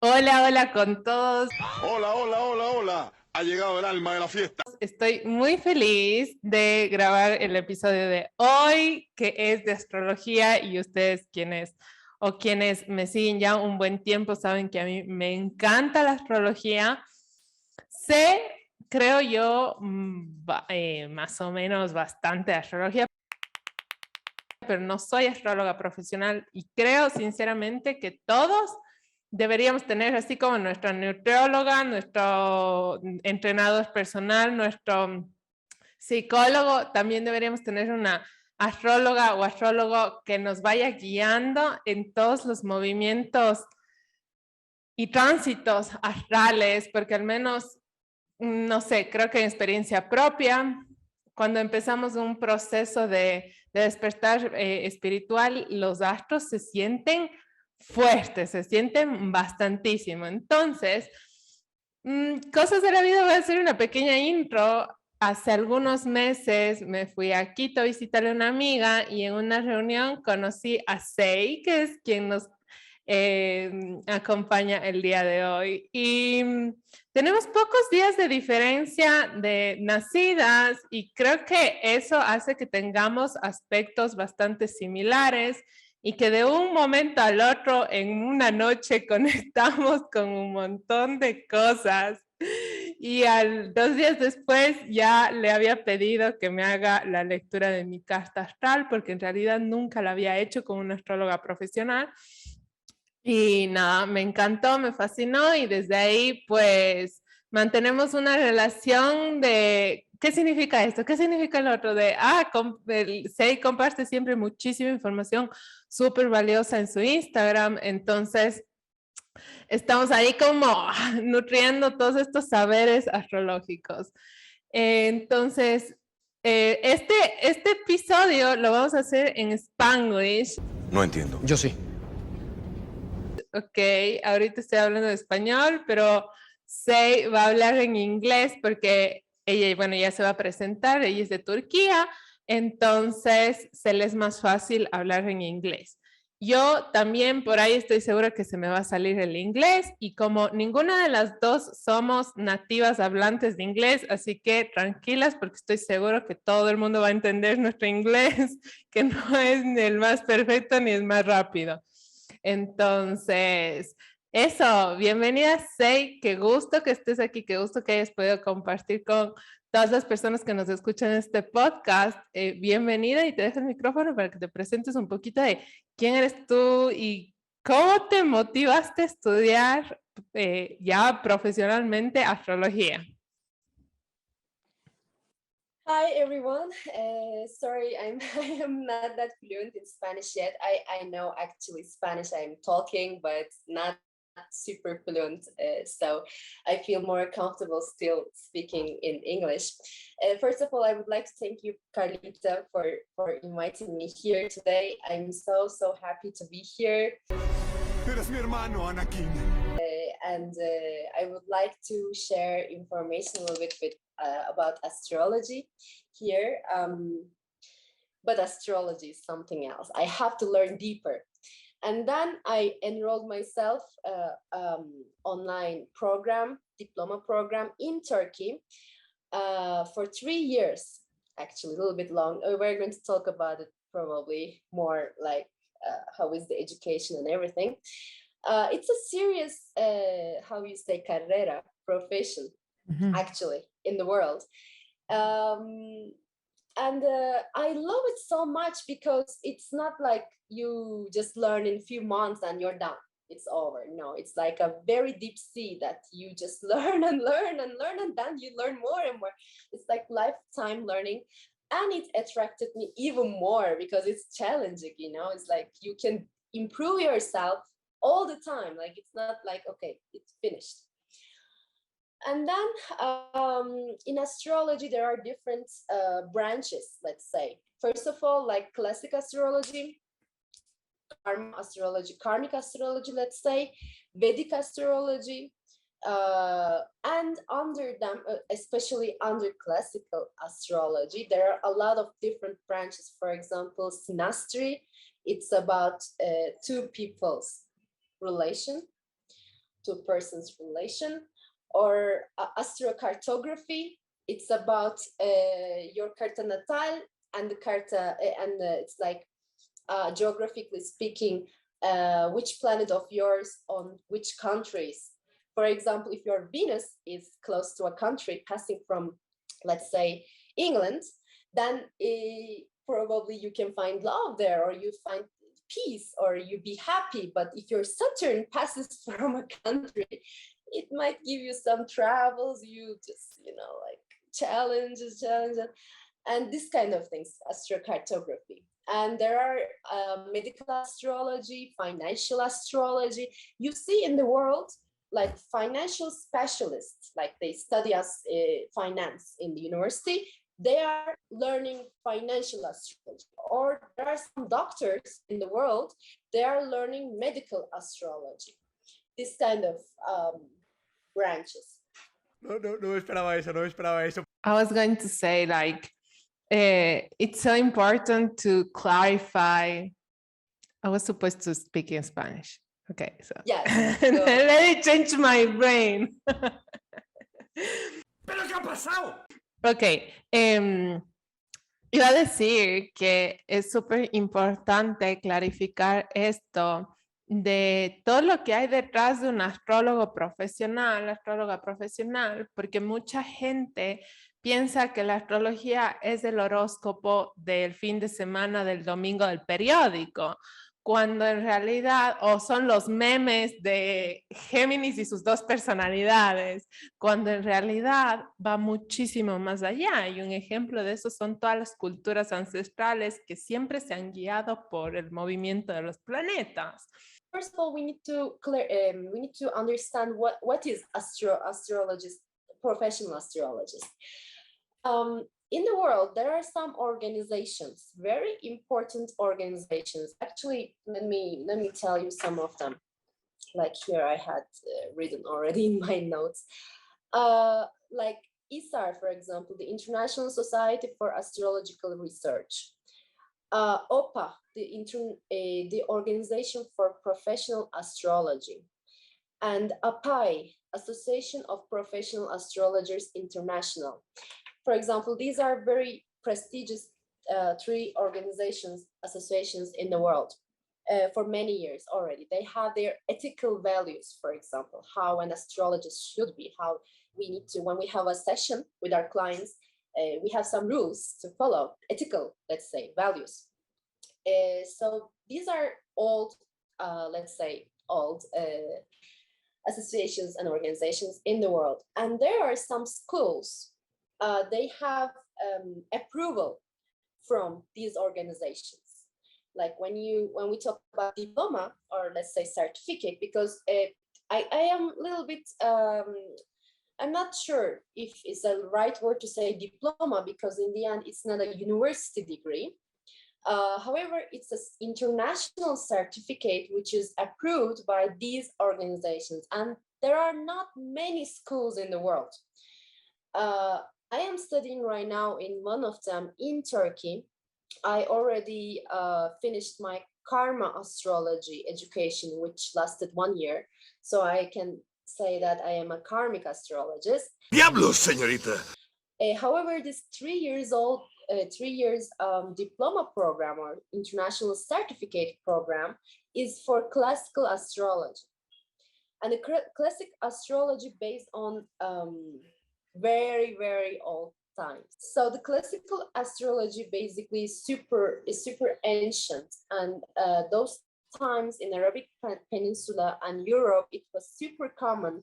Hola, hola con todos. Hola, hola, hola, hola. Ha llegado el alma de la fiesta. Estoy muy feliz de grabar el episodio de hoy, que es de astrología, y ustedes quienes me siguen ya un buen tiempo saben que a mí me encanta la astrología. Sé, creo yo, más o menos bastante de astrología, pero no soy astróloga profesional y creo sinceramente que todos deberíamos tener, así como nuestra nutrióloga, nuestro entrenador personal, nuestro psicólogo, también deberíamos tener una astróloga o astrólogo que nos vaya guiando en todos los movimientos y tránsitos astrales, porque al menos, no sé, creo que en experiencia propia, cuando empezamos un proceso de despertar espiritual, los astros se sienten fuertes, se sienten bastantísimo. Entonces, cosas de la vida, voy a hacer una pequeña intro. Hace algunos meses me fui a Quito a visitarle a una amiga y en una reunión conocí a Sei, que es quien nos acompaña el día de hoy. Y tenemos pocos días de diferencia de nacidas y creo que eso hace que tengamos aspectos bastante similares y que de un momento al otro en una noche conectamos con un montón de cosas. Y 2 días después ya le había pedido que me haga la lectura de mi carta astral, porque en realidad nunca la había hecho con una astróloga profesional. Y nada, me encantó, me fascinó y desde ahí pues mantenemos una relación de ¿qué significa esto? ¿Qué significa el otro? Sei comparte siempre muchísima información súper valiosa en su Instagram, entonces estamos ahí como nutriendo todos estos saberes astrológicos. Entonces, este episodio lo vamos a hacer en Spanglish. No entiendo. Yo sí. Ok, ahorita estoy hablando de español, pero Sei va a hablar en inglés porque ella, bueno, ya se va a presentar, ella es de Turquía, entonces se le es más fácil hablar en inglés. Yo también por ahí estoy segura que se me va a salir el inglés y como ninguna de las dos somos nativas hablantes de inglés, así que tranquilas porque estoy seguro que todo el mundo va a entender nuestro inglés, que no es ni el más perfecto ni el más rápido. Entonces, eso, bienvenida Sei, qué gusto que estés aquí, qué gusto que hayas podido compartir con todas las personas que nos escuchan en este podcast. Bienvenida y te dejo el micrófono para que te presentes un poquito de quién eres tú y cómo te motivaste a estudiar ya profesionalmente astrología. Hi everyone. Sorry, I am not that fluent in Spanish yet. I know actually Spanish I'm talking, but not super fluent. So I feel more comfortable still speaking in English. First of all, I would like to thank you, Carlita, for inviting me here today. I'm so happy to be here. Eres mi hermano, Anakin. And I would like to share information a little bit about astrology here. But astrology is something else. I have to learn deeper. And then I enrolled myself online program, diploma program in Turkey for 3 years, actually a little bit long. We're going to talk about it probably more, like how is the education and everything. It's a serious, how you say, carrera, profession, actually, in the world. And I love it so much because it's not like you just learn in a few months and you're done. It's over. No, it's like a very deep sea that you just learn and learn and learn, and then you learn more and more. It's like lifetime learning. And it attracted me even more because it's challenging, you know. It's like you can improve yourself all the time. Like it's not like, okay, it's finished. And then in astrology, there are different branches, let's say. First of all, like classic astrology, karmic astrology, let's say, Vedic astrology, and under them, especially under classical astrology, there are a lot of different branches. For example, synastry, it's about two people's relation. two persons relation, or astrocartography. It's about your carta natal and the carta, it's like geographically speaking, which planet of yours on which countries. For example, if your Venus is close to a country passing from, let's say, England, then probably you can find love there, or you find peace, or you be happy. But if your Saturn passes from a country, it might give you some troubles, you just, like challenges, and this kind of things, astrocartography. And there are medical astrology, financial astrology. You see in the world, like financial specialists, like they study as finance in the university, they are learning financial astrology. Or there are some doctors in the world, they are learning medical astrology. This kind of branches. No esperaba eso, no esperaba eso. I was going to say, like, it's so important to clarify. I was supposed to speak in Spanish. Okay, so yes, let me change my brain. ¿Pero qué ha pasado? Ok, iba a decir que es súper importante clarificar esto de todo lo que hay detrás de un astrólogo profesional, astróloga profesional, porque mucha gente piensa que la astrología es el horóscopo del fin de semana, del domingo del periódico, cuando en realidad, o son los memes de Géminis y sus dos personalidades, cuando en realidad va muchísimo más allá. Y un ejemplo de eso son todas las culturas ancestrales que siempre se han guiado por el movimiento de los planetas. First of all, we need to understand what is astrologist, professional astrologist. In the world, there are some organizations, very important organizations. Actually, let me tell you some of them. Like here, I had written already in my notes. Like ISAR, for example, the International Society for Astrological Research. OPA, the Organization for Professional Astrology, and APAI, Association of Professional Astrologers International. For example, these are very prestigious three associations in the world for many years already. They have their ethical values, for example, how an astrologist should be, how we need to, when we have a session with our clients, we have some rules to follow, ethical, let's say, values. So these are old, let's say, old associations and organizations in the world. And there are some schools, they have approval from these organizations. Like when we talk about diploma, or let's say certificate, because I am a little bit, I'm not sure if it's the right word to say diploma, because in the end, it's not a university degree. However, it's an international certificate which is approved by these organizations, and there are not many schools in the world. I am studying right now in one of them in Turkey. I already finished my karma astrology education, which lasted 1 year. So I can say that I am a karmic astrologist. ¡Diablos, señorita! However, this 3 years old, 3 years diploma program or international certificate program is for classical astrology. And the classic astrology based on very, very old times. So the classical astrology basically is super ancient, and those times in Arabic Peninsula and Europe, it was super common,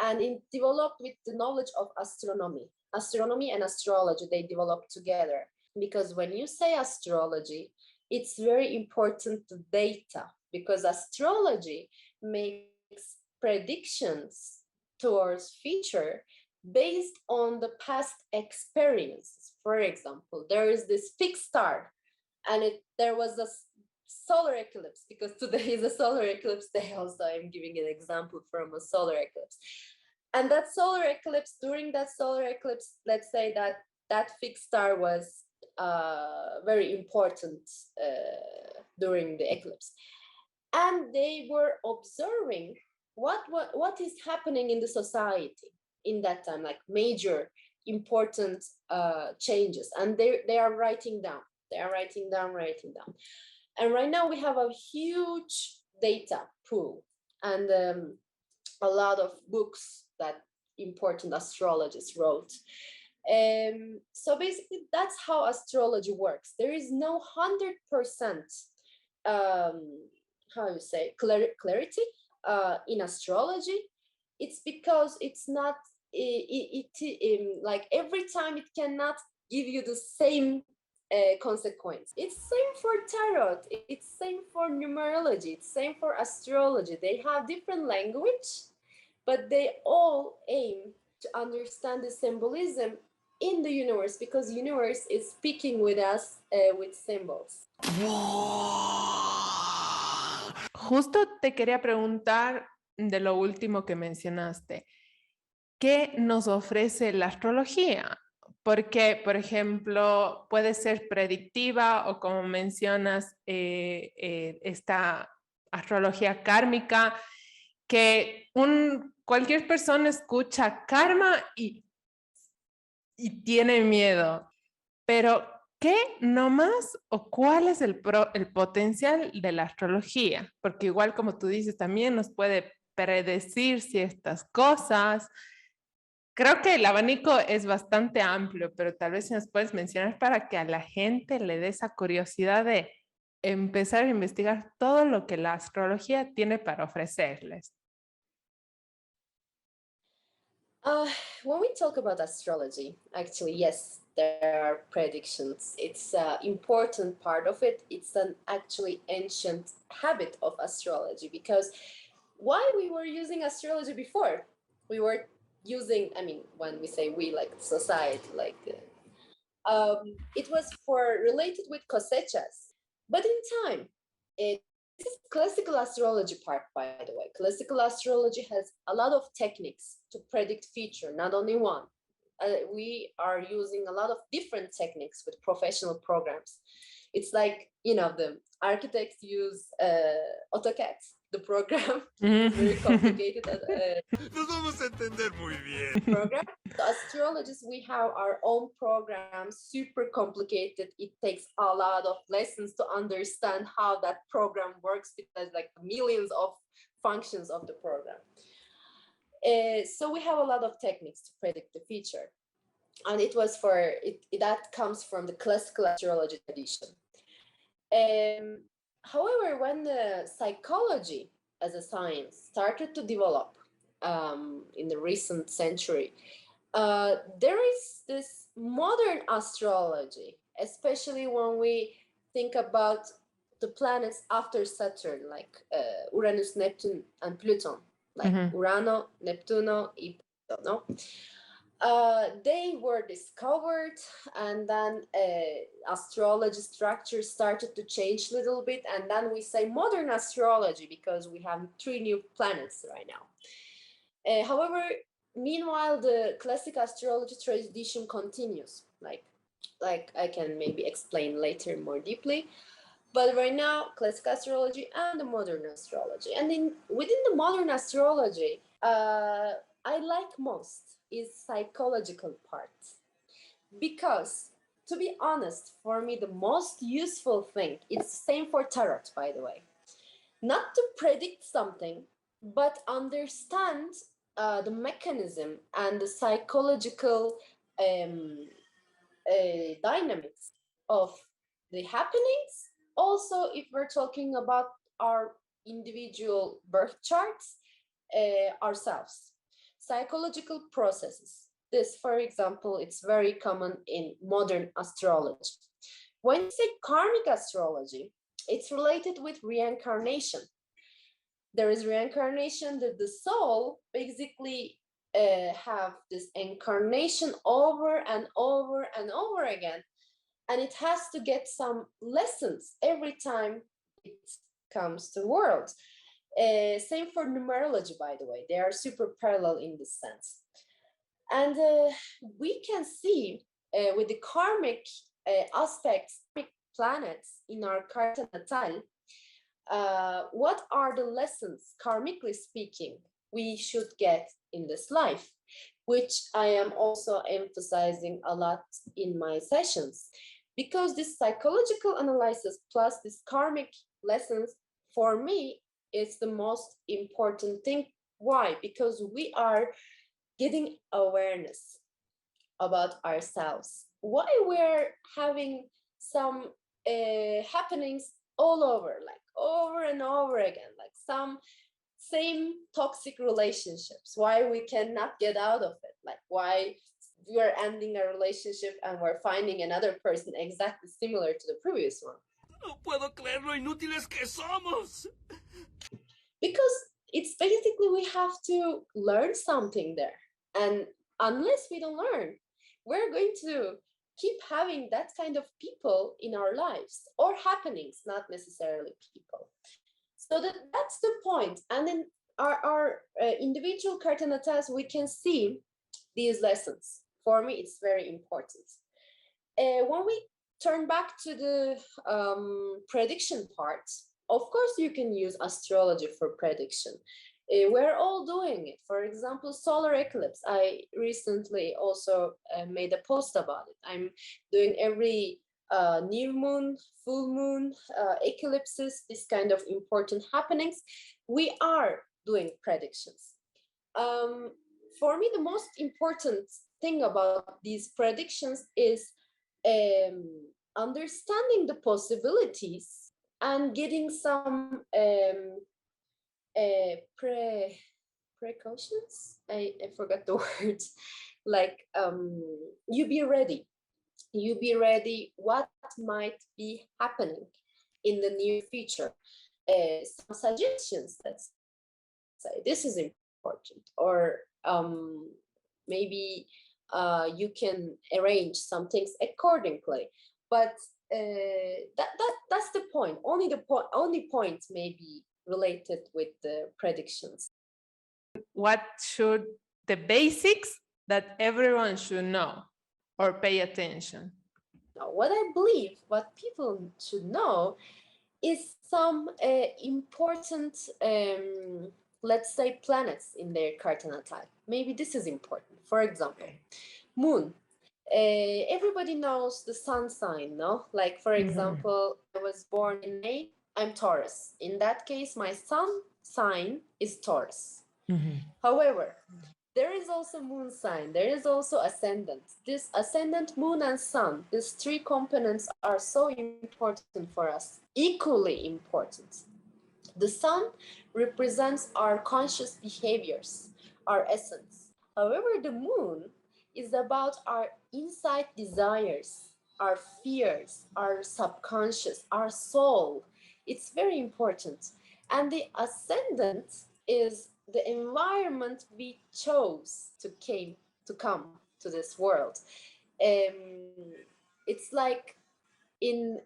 and it developed with the knowledge of astronomy. Astronomy and astrology, they developed together, because when you say astrology, it's very important to data, because astrology makes predictions towards future based on the past experiences. For example, there is this fixed star, and there was a solar eclipse, because today is a solar eclipse day also. I'm giving an example from a solar eclipse. And that solar eclipse, during that solar eclipse, let's say that fixed star was very important during the eclipse. And they were observing what is happening in the society in that time, like major important changes, and they are writing down. And right now we have a huge data pool and a lot of books that important astrologists wrote. So basically, that's how astrology works. There is no 100% how you say clarity in astrology. It's because it's not like every time it cannot give you the same consequence. It's same for tarot, it's same for numerology, it's same for astrology. They have different language, but they all aim to understand the symbolism in the universe, because universe is speaking with us with symbols. Justo te quería preguntar de lo último que mencionaste. ¿Qué nos ofrece la astrología? Porque, por ejemplo, puede ser predictiva o, como mencionas, esta astrología kármica, que cualquier persona escucha karma y tiene miedo. Pero, ¿qué nomás o cuál es el potencial de la astrología? Porque igual, como tú dices, también nos puede predecir ciertas cosas. Creo que el abanico es bastante amplio, pero tal vez si nos puedes mencionar para que a la gente le dé esa curiosidad de empezar a investigar todo lo que la astrología tiene para ofrecerles. When we talk about astrology, actually, yes, there are predictions. It's an important part of it. It's an actually ancient habit of astrology, because why we were using astrology before? We were using, I mean, when we say we, like society, like it was for related with cosechas. But in time, this is classical astrology part, by the way. Classical astrology has a lot of techniques to predict future, not only one. We are using a lot of different techniques with professional programs. It's like, the architects use AutoCAD, the program. It's very complicated. Nos vamos a entender muy bien. Program. So astrologists, we have our own program, super complicated. It takes a lot of lessons to understand how that program works, because like millions of functions of the program. So we have a lot of techniques to predict the future. And it was that comes from the classical astrology tradition. However, when the psychology as a science started to develop in the recent century, there is this modern astrology, especially when we think about the planets after Saturn, like Uranus, Neptune, and Pluton, like Urano, Neptuno, y Pluto, no? They were discovered, and then astrology structure started to change a little bit, and then we say modern astrology because we have 3 new planets right now. However, meanwhile, the classic astrology tradition continues, like I can maybe explain later more deeply. But right now, classic astrology and the modern astrology. And within the modern astrology, I like most is psychological part. Because, to be honest, for me, the most useful thing, it's the same for tarot, by the way. Not to predict something, but understand the mechanism and the psychological dynamics of the happenings. Also, if we're talking about our individual birth charts, ourselves. Psychological processes. This, for example, it's very common in modern astrology. When you say karmic astrology, it's related with reincarnation. There is reincarnation that the soul basically have this incarnation over and over and over again. And it has to get some lessons every time it comes to the world. Same for numerology, by the way. They are super parallel in this sense. And we can see with the karmic aspects, karmic planets in our carta natal, what are the lessons, karmically speaking, we should get in this life, which I am also emphasizing a lot in my sessions, because this psychological analysis plus this karmic lessons, for me, is the most important thing. Why? Because we are getting awareness about ourselves. Why we're having some happenings all over, like over and over again, like some same toxic relationships, why we cannot get out of it, like why we are ending a relationship and we're finding another person exactly similar to the previous one. No puedo creer lo inútiles que somos. Because it's basically we have to learn something there, and unless we don't learn, we're going to keep having that kind of people in our lives, or happenings, not necessarily people. So that's the point. And in our individual carta natals, we can see these lessons. For me, it's very important. When we turn back to the prediction part, of course, you can use astrology for prediction. We're all doing it. For example, solar eclipse. I recently also made a post about it. I'm doing every new moon, full moon, eclipses, this kind of important happenings. We are doing predictions. For me, the most important thing about these predictions is understanding the possibilities and getting some precautions. I forgot the word. Like you be ready. You be ready what might be happening in the near future. Some suggestions, let's say, this is important, or maybe you can arrange some things accordingly. But that's the point. Only point may be related with the predictions. What should the basics that everyone should know or pay attention? Now, what I believe, what people should know, is some important, let's say, planets in their carta natal. Maybe this is important. For example, moon. Everybody knows the sun sign, no? Like, for example, I was born in May, I'm Taurus. In that case, my sun sign is Taurus. However, there is also moon sign, there is also ascendant. This ascendant, moon, and sun, these three components are so important for us, equally important. The sun represents our conscious behaviors, our essence. However, the moon is about our inside desires, our fears, our subconscious, our soul. It's very important. And the ascendant is the environment we chose to come to this world. It's like in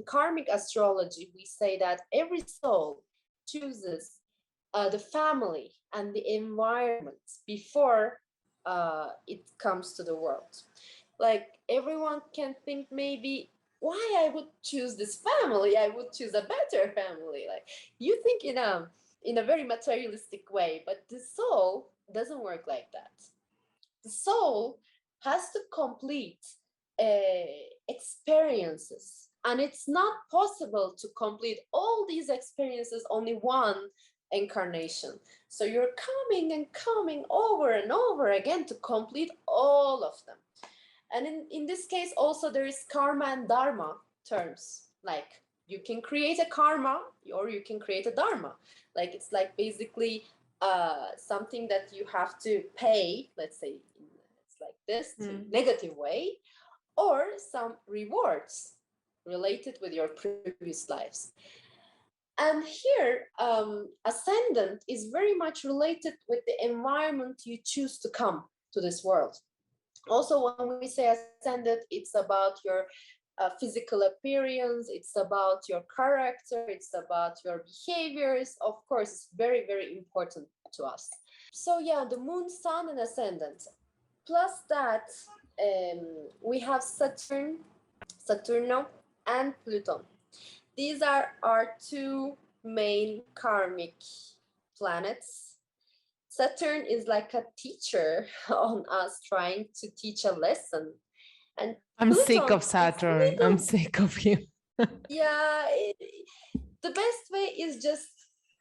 karmic astrology, we say that every soul chooses the family and the environment before it comes to the world. Like, everyone can think maybe, why I would choose this family? I would choose a better family. Like, you think in a very materialistic way, but the soul doesn't work like that. The soul has to complete experiences, and it's not possible to complete all these experiences only one incarnation. So you're coming and coming over and over again to complete all of them. And in this case also there is karma and dharma terms. Like, you can create a karma or you can create a dharma. Like, it's like basically something that you have to pay, let's say it's like this, negative way, or some rewards related with your previous lives. And here, ascendant is very much related with the environment you choose to come to this world. Also, when we say ascendant, it's about your physical appearance, it's about your character, it's about your behaviors. Of course, it's very, very important to us. So yeah, the moon, sun, and ascendant. Plus that, we have Saturn, Saturno, and Pluto. These are our two main karmic planets. Saturn is like a teacher on us trying to teach a lesson. And I'm sick Pluton of Saturn. is I'm sick of him. yeah, the best way is just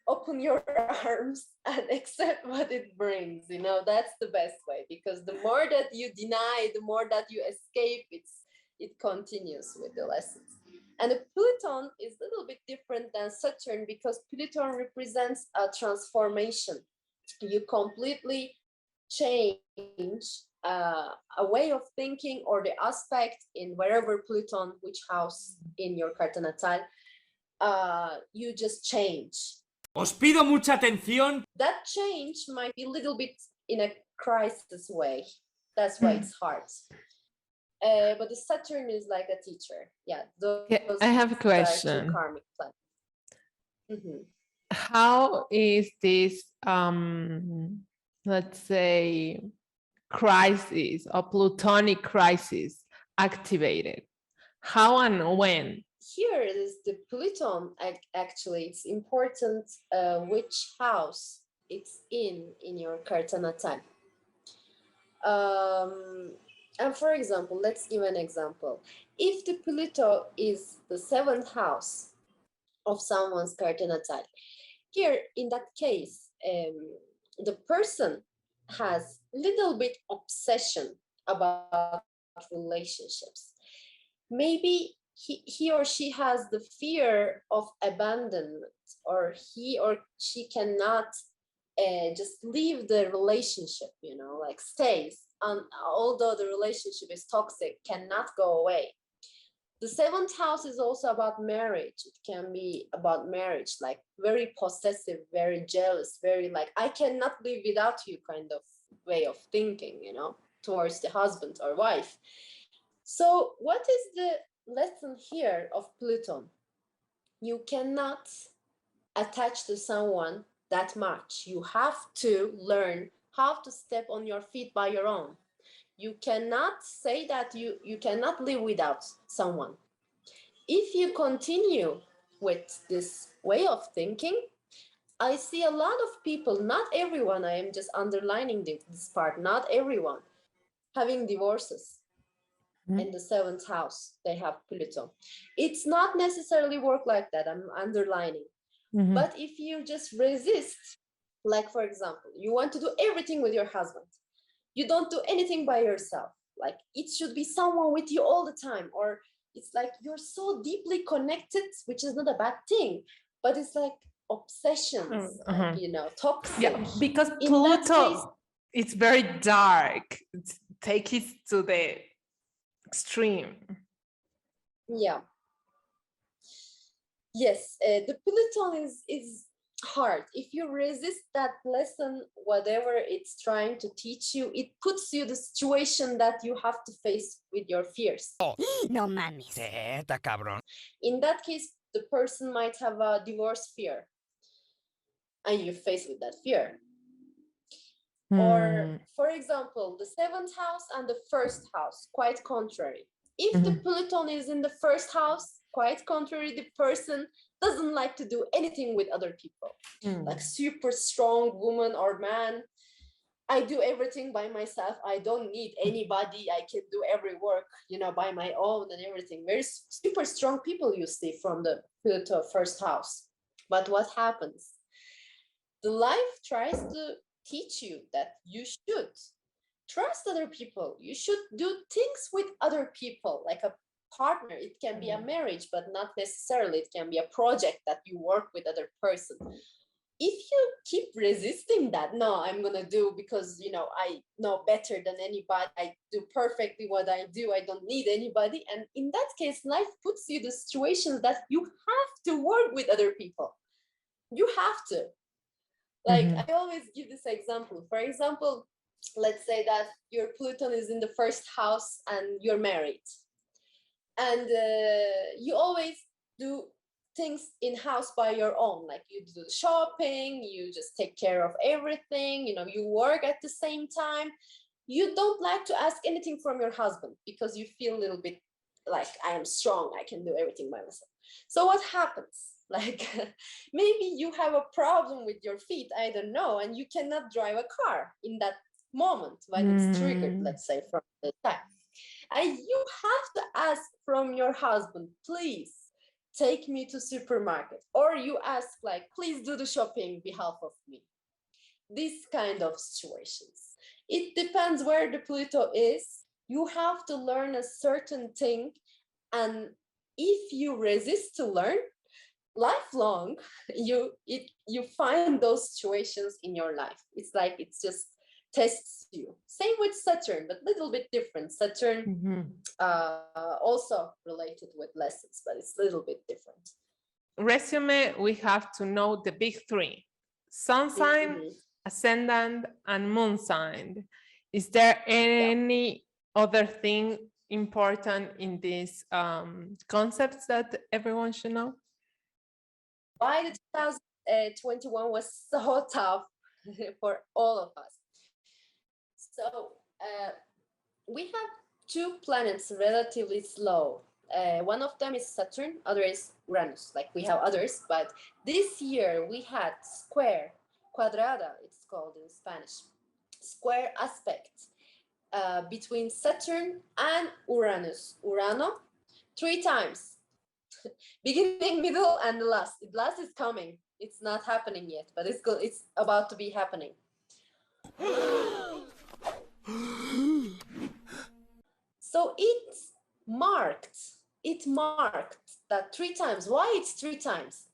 open your arms and accept what it brings. You know, that's the best way, because the more that you deny, the more that you escape, it continues with the lessons. And the Pluton is a little bit different than Saturn, because Pluton represents a transformation. You completely change a way of thinking or the aspect in wherever Pluton, which house in your carta natal, you just change. Os pido mucha atención. That change might be a little bit in a crisis way. That's why it's hard. But the Saturn is like a teacher. Yeah. I have a question. Karmic planets. Mm-hmm. How is this, let's say, crisis or Plutonic crisis activated? How and when? Here is the Pluton. Actually, it's important which house it's in your carta natal. And for example, let's give an example. If the Pluto is the 7th house of someone's carta natal, here in that case, the person has little bit obsession about relationships. Maybe he or she has the fear of abandonment, or he or she cannot just leave the relationship, you know, like stays. Although the relationship is toxic, cannot go away. The 7th house is also about marriage. It can be about marriage, like very possessive, very jealous, very like, I cannot live without you kind of way of thinking, you know, towards the husband or wife. So what is the lesson here of Pluton? You cannot attach to someone that much. You have to learn how to step on your feet by your own. You cannot say that you cannot live without someone. If you continue with this way of thinking, I see a lot of people, not everyone, I am just underlining this part, not everyone, having divorces. In the 7th house, they have Pluto. It's not necessarily work like that, I'm underlining. But if you just resist, like for example, you want to do everything with your husband, you don't do anything by yourself, like it should be someone with you all the time, or it's like you're so deeply connected, which is not a bad thing, but it's like obsessions, like, you know, toxic. Yeah, because Pluto, it's very dark. Take it to the extreme. Yeah. Yes, the Pluton is hard. If you resist that lesson, whatever it's trying to teach you, it puts you the situation that you have to face with your fears. No mames. Está cabrón. In that case, the person might have a divorce fear, and you face with that fear. Or, for example, the 7th house and the 1st house, quite contrary. If the Pluton is in the 1st house, quite contrary, the person doesn't like to do anything with other people. Like super strong woman or man, I do everything by myself. I don't need anybody. I can do every work, you know, by my own and everything. Very super strong people you see from the Pluto 1st house. But what happens? The life tries to teach you that you should trust other people. You should do things with other people, like a partner. It can be a marriage, but not necessarily. It can be a project that you work with other person. If you keep resisting that, no, I'm gonna do because, you know, I know better than anybody. I do perfectly what I do. I don't need anybody. And in that case, life puts you the situations that you have to work with other people. You have to. Like, I always give this example. For example, let's say that your Pluton is in the 1st house and you're married. And you always do things in-house by your own. Like you do shopping, you just take care of everything, you know, you work at the same time. You don't like to ask anything from your husband because you feel a little bit like, I am strong, I can do everything by myself. So what happens? Like maybe you have a problem with your feet, I don't know, and you cannot drive a car in that moment when it's triggered, let's say, from the time. And you have to ask from your husband, please take me to supermarket. Or you ask like, please do the shopping behalf of me. These kind of situations. It depends where the Pluto is. You have to learn a certain thing. And if you resist to learn, lifelong, you find those situations in your life. It's like it's just tests you. Same with Saturn, but a little bit different. Saturn also related with lessons, but it's a little bit different. Resume, we have to know the big three: sun sign, ascendant, and moon sign. Is there any other thing important in these concepts that everyone should know? Why the 2021 was so tough for all of us. So we have two planets relatively slow. One of them is Saturn, other is Uranus. Like we have others, but this year we had square, cuadrada, it's called in Spanish, square aspect between Saturn and Uranus. Urano, 3 times. Beginning, middle, and the last. The last is coming. It's not happening yet, but it's about to be happening. So it marked that 3 times. Why it's 3 times?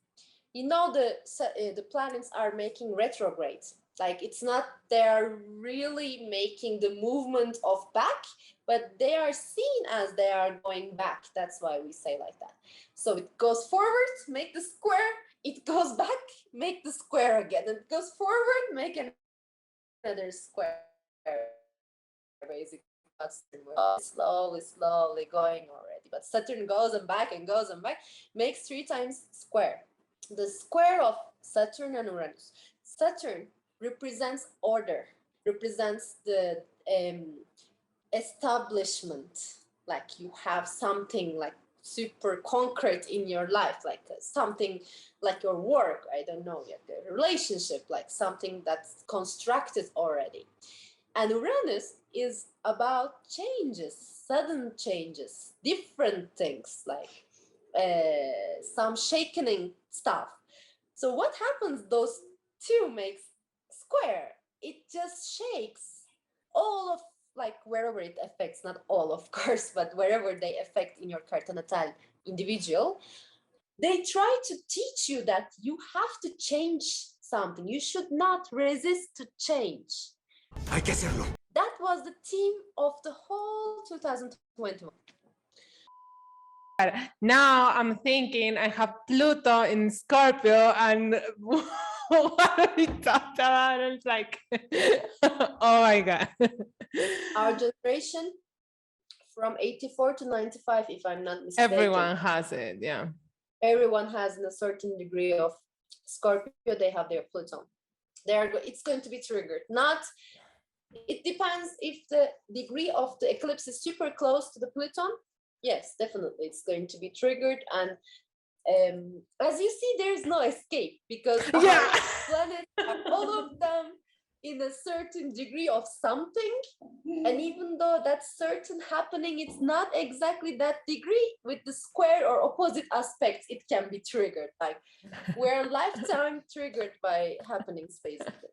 You know, the planets are making retrogrades. Like it's not, they're really making the movement of back, but they are seen as they are going back. That's why we say like that. So it goes forward, make the square, it goes back, make the square again. It goes forward, make another square. Basically, slowly going already. But Saturn goes and back, makes 3 times square. The square of Saturn and Uranus. Saturn represents order, represents the establishment, like you have something like super concrete in your life, like something like your work, I don't know, like a relationship, like something that's constructed already. And Uranus is about changes, sudden changes, different things, like some shaking stuff. So what happens, those two makes square, it just shakes all of, like wherever it affects, not all of course, but wherever they affect in your carta natal individual, they try to teach you that you have to change something. You should not resist to change. Hay que hacerlo. That was the theme of the whole 2021. Now I'm thinking I have Pluto in Scorpio, and what we talked about, it's like, oh my God. Our generation from 84 to 95, if I'm not mistaken. Everyone has it, yeah. Everyone has in a certain degree of Scorpio, they have their Pluto. It's going to be triggered. It depends if the degree of the eclipse is super close to the Pluton. Yes, definitely, it's going to be triggered. And as you see, there's no escape because our planets are all of them in a certain degree of something. And even though that's certain happening, it's not exactly that degree. With the square or opposite aspects, it can be triggered. Like we're lifetime triggered by happenings, basically.